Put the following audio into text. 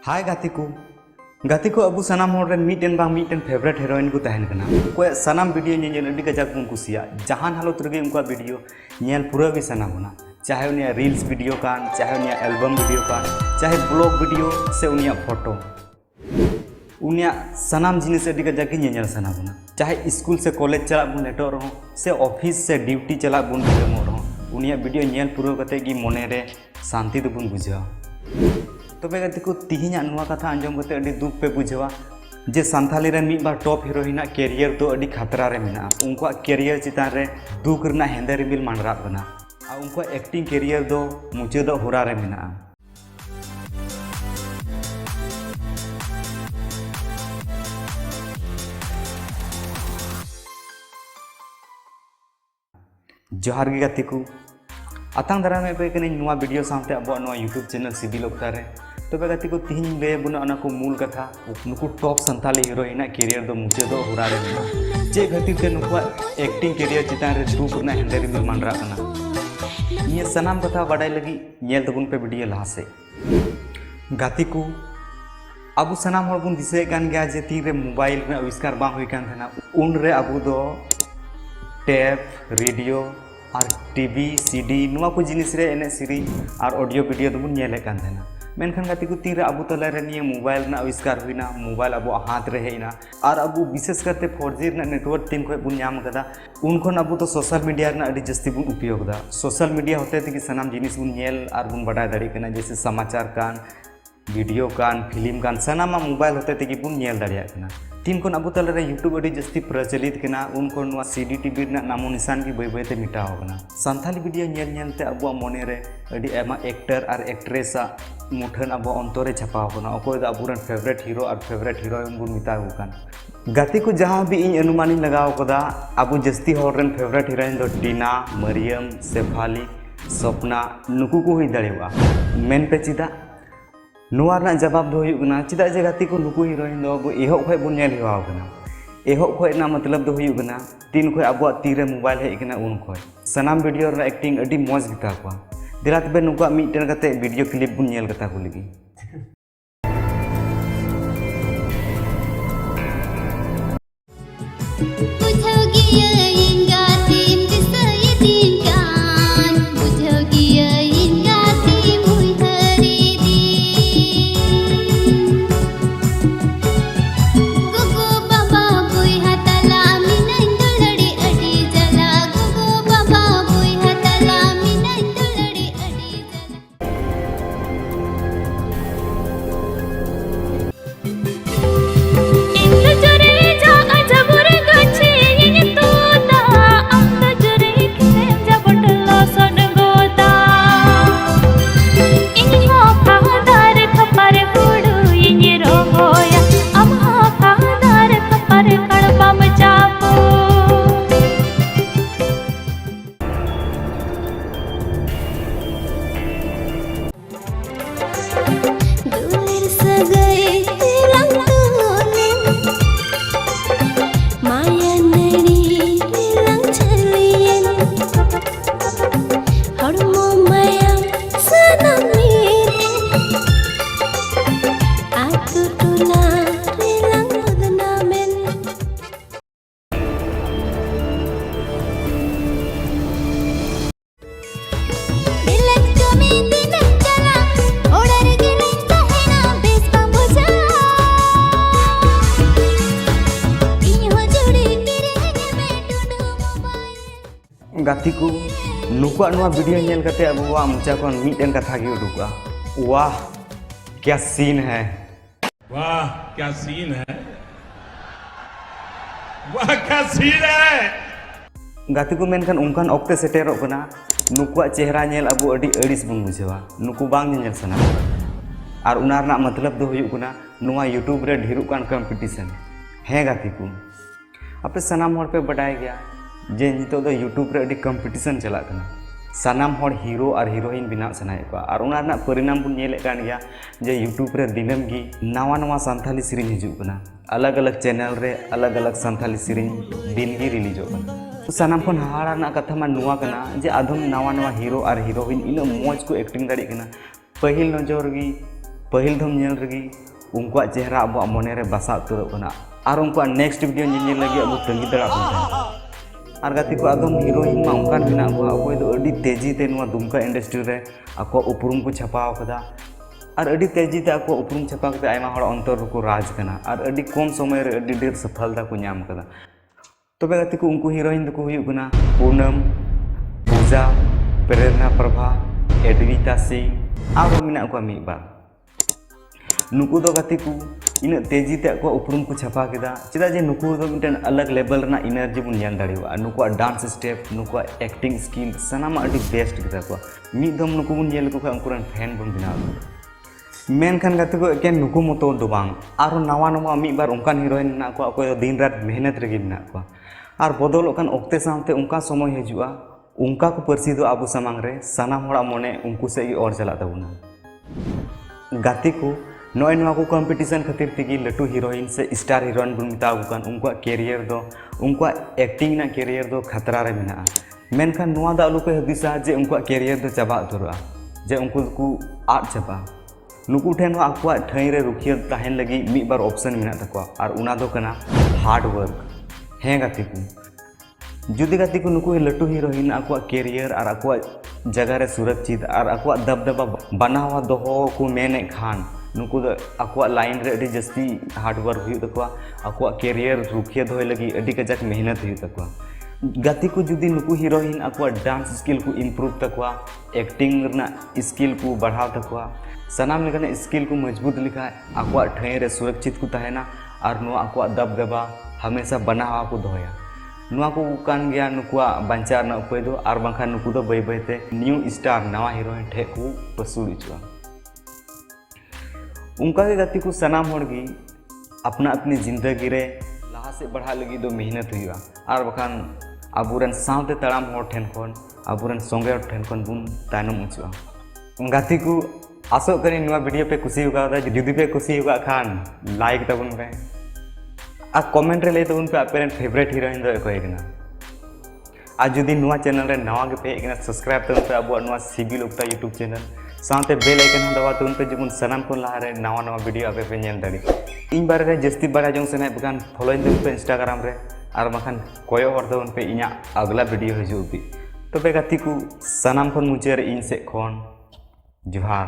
हाय गाती को अबू सनाम होर मीटन फेवरेट हेरोइन को तहन कना कोई सनाम वीडियो नेल अडी गजाक बन कुसिया जहान हालत रगे उनका वीडियो नेल पूरा भी सना होना चाहे उनिया रील्स वीडियो कान चाहे उनिया एल्बम वीडियो कान चाहे ब्लॉग वीडियो से उनिया फोटो उनिया सनाम जिनिस अडी गजाक नेल सना होना चाहे स्कूल से कॉलेज चला बुन लेटो रहो से ऑफिस से ड्यूटी चला बुन बिलमो रहो उनिया वीडियो नेल पूरा कते गी मने रे शांति दो बुन बुझा तबे गाती को तिहिना नुआ कथा आंजम कते अडी दुख पे बुझवा जे सांथाली रे मीट बार टॉप हीरोइन कैरियर तो अडी खतरा रे मेना उनका कैरियर चितान रे दुख रना हेंदे रिबिल मांडरा बना आ उनका एक्टिंग कैरियर दो मुचाद होरा रे मेना जोहार गे गाती को आतांग दारा में पे कने नुआ वीडियो सामते अब नुआ यूट्यूब चैनल सिबिल ओक्तारे तबे गाती को तिहिन ले बुना अना को मूल कथा नुकु टॉप संताली हीरोइन कैरियर दो मुचाद होरा रे मेना जे खातिर ते नुकु एक्टिंग कैरियर चितान रे दुख रना हेंदे रिबिल मांडरा कना ये सनाम कथा बाडाय लगी नेल तबुन पे वीडियो लहा से गाती को अब सनाम हर बुन दिसे कान गया जे तीन रे मोबाइल में आविष्कार बा होई कान थना उन रे अबु दो टेप रेडियो और टीवी सीडी नुआ को जिनिस रे एने सीरी और ऑडियो वीडियो दबुन नेले कान थना मेनखान गाती को तीन रे अबु तला रे निये मोबाइल ना आविष्कार हुईना मोबाइल अबु हाथ रे हेना और अबु विशेष करते 4G ना नेटवर्क तीन को बुन नाम कदा उनखन अबु तो सोशल मीडिया ना अडी जस्ती बुन उपयोग दा सोशल मीडिया होते थे कि सनाम जिनिस बुन नेल और बुन बडाय दाड़ी कना जैसे समाचार कान वीडियो कान फिल्म कान सनामा मोबाइल होते थे कि बुन नेल दाड़िया कना तीन को अबु तला रे यूट्यूब अडी जस्ती प्रचलित कना उनको नुआ सीडी टीवी ना नामो निशान की बय बयते मिटाव कना संथाली वीडियो नेल नेलते अबु मोने रे अडी एमा एक्टर और एक्ट्रेस मुठन अब अंतरे छापाव कना अकोय दा अबुरन फेवरेट हीरो और फेवरेट हीरोइन बुन मिताव कान गाती को जहां भी इन अनुमानी लगाव कदा अबु जस्ती होर रन फेवरेट हीरोइन दो टीना मरियम सेफाली सपना नुकु को हुई दाड़ेवा मेन पे चिदा नुआ ना जवाब दो हुई कना चिदा जे गाती को नुकु हीरोइन दो अबु एहो खय बुन नेल हेवाव कना एहो खय ना मतलब दो हुई कना तीन खय अबु तीरे मोबाइल हे कना उन खय सनाम वीडियो रे एक्टिंग अडी मौज गिता को दिला तबे नुका मीटन कते वीडियो क्लिप बुन नेल कता को लगी गाती को नुकुआ नुआ वीडियो नेल कते अबुआ मुचा कोन मीटन कथा गे उडुका वाह क्या सीन है वाह क्या सीन है वाह क्या सीन है गाती को मेनखान उनखान ऑक्टे सेटेरो कना नुकुआ चेहरा नेल अबु अडी अडिस बुन बुझेवा नुकु बांग नेल सना और उना रना मतलब दो हुयु कना नुआ यूट्यूब रे ढेरु कान कंपटीशन है गाती को अपे सनाम होर पे बडाय गया जे नितो दो यूट्यूब रे अडी कंपटीशन चला कना सनाम होर हीरो और हीरोइन बिना सनाय को और उना रना परिणाम बुन नेले कान गया जे यूट्यूब रे दिनम गी नवा नवा संथाली सीरीज हिजु कना अलग अलग चैनल रे अलग अलग संथाली सीरीज दिन गी रिलीज कना सनाम खन हाड़ा ना कथा मा नुआ कना जे आधम नवा नवा हीरो और हीरोइन इन मौज को एक्टिंग दाड़ी कना पहिल नजर गी पहिल धम नेल रगी उनका चेहरा अब मने रे बसा उतरक कना और उनका नेक्स्ट वीडियो नेल लगी अब तंगी दड़ा और गाती को आदम हीरोइन मा उनकान मेना को अकोय दो अडी तेजी ते नुआ दुमका इंडस्ट्री रे आको उपरुम को छापाव कदा और अडी तेजी ते आको उपरुम छापा कते आयमा हड़ अंतर को राज कना और अडी कम समय रे अडी ढेर सफलता को नाम कदा तबे गाती को उनको हीरोइन दो को हुयु कना पूनम पूजा प्रेरणा प्रभा एडविता सिंह और मेना को मी बार नुकु दो गाती को इन तेजी ते को उपरुम को छापा केदा चेदा जे नुकु दो मिटन अलग लेवल रना एनर्जी बुन नेल दाड़िवा नुकु डांस स्टेप नुकु एक्टिंग स्किल सनामा अडी बेस्ट केदा को मी दम नुकु बुन नेल को अंकुरन फैन बुन बिना मेन खान गाते को एकेन नुकु मतो दो बांग आरो नवा नवा मी बार उनकान हीरोइन ना को अकोय दिन रात मेहनत रेगी बिना को और बदल ओकान ओक्ते सामते उनका समय हिजुआ उनका को परसी दो आबू सामांग रे सनाम होड़ा मने उनको से और चला ताबुना गाती को नॉय नवा को कंपटीशन खातिर तेगी लटू हीरोइन से स्टार हीरोइन बुन मिताव कान उनका कैरियर दो उनका एक्टिंग ना कैरियर दो खतरा रे मेना मेनखान नवा दा आलू पे हदिसा जे उनका कैरियर दो चाबा उतरआ जे उनको को आद चाबा नुकु ठेन हो आकुआ ठई रे रुखिया ताहेन लगी मी बार ऑप्शन मेना तकवा और उना दो कना हार्ड वर्क हे गाती को जुदी गाती को नुकु लटू हीरोइन आकुआ कैरियर और आकुआ जगह रे सुरक्षित और आकुआ दबदबा बनावा दोहो को मेने खान नुकु दो आकुआ लाइन रे अडी जस्ती हार्ड वर्क हुई तकवा आकुआ कैरियर रुखिया दोय लगी अडी कजाक मेहनत हुई तकवा गाती को जुदी नुकु हीरोइन आकुआ डांस स्किल को इम्प्रूव तकवा एक्टिंग रना स्किल को बढ़ाव तकवा सनाम लेकाने स्किल को मजबूत लिखा आकुआ ठई रे सुरक्षित को तहना और नुआ आकुआ दबदबा हमेशा बनावा को दोया नुआ को कान गया नुकुआ बंचार ना उपाय दो और बांखान नुकु दो बई बईते न्यू स्टार नवा हीरोइन ठे को पसूल इचुआ उनका के गति को सनाम होड़गी अपना अपनी जिंदगी रे लहा से बढ़ा लगी दो मेहनत हुआ और बखान आबुरन सावते तड़ाम होड़ ठेन खन आबुरन संगे होड़ ठेन खन बुन तायनम उचुआ गति को आसो करी नुआ वीडियो पे खुशी हुआ जुदी पे खुशी हुआ खान लाइक तबुन पे आ कमेंट रे ले तबुन पे आपेरन फेवरेट हीरोइन दो को एकना आ जुदी नुआ चैनल रे नवा के पे एकना सब्सक्राइब तबुन पे आबुआ नुआ सीबी लोकता यूट्यूब चैनल साथ बेल आइकन दबा तो उनपे जब सनाम को लहा रे नवा नवा वीडियो आपे पे नेल दाड़ी इन बारे रे जस्ती बारा जों सने बगान फॉलोइंग दे पे इंस्टाग्राम रे और बखान कोयो हर दो उनपे इना अगला वीडियो हिजु भी तो पे गाती को सनाम खन मुचे रे इन से खन जोहार।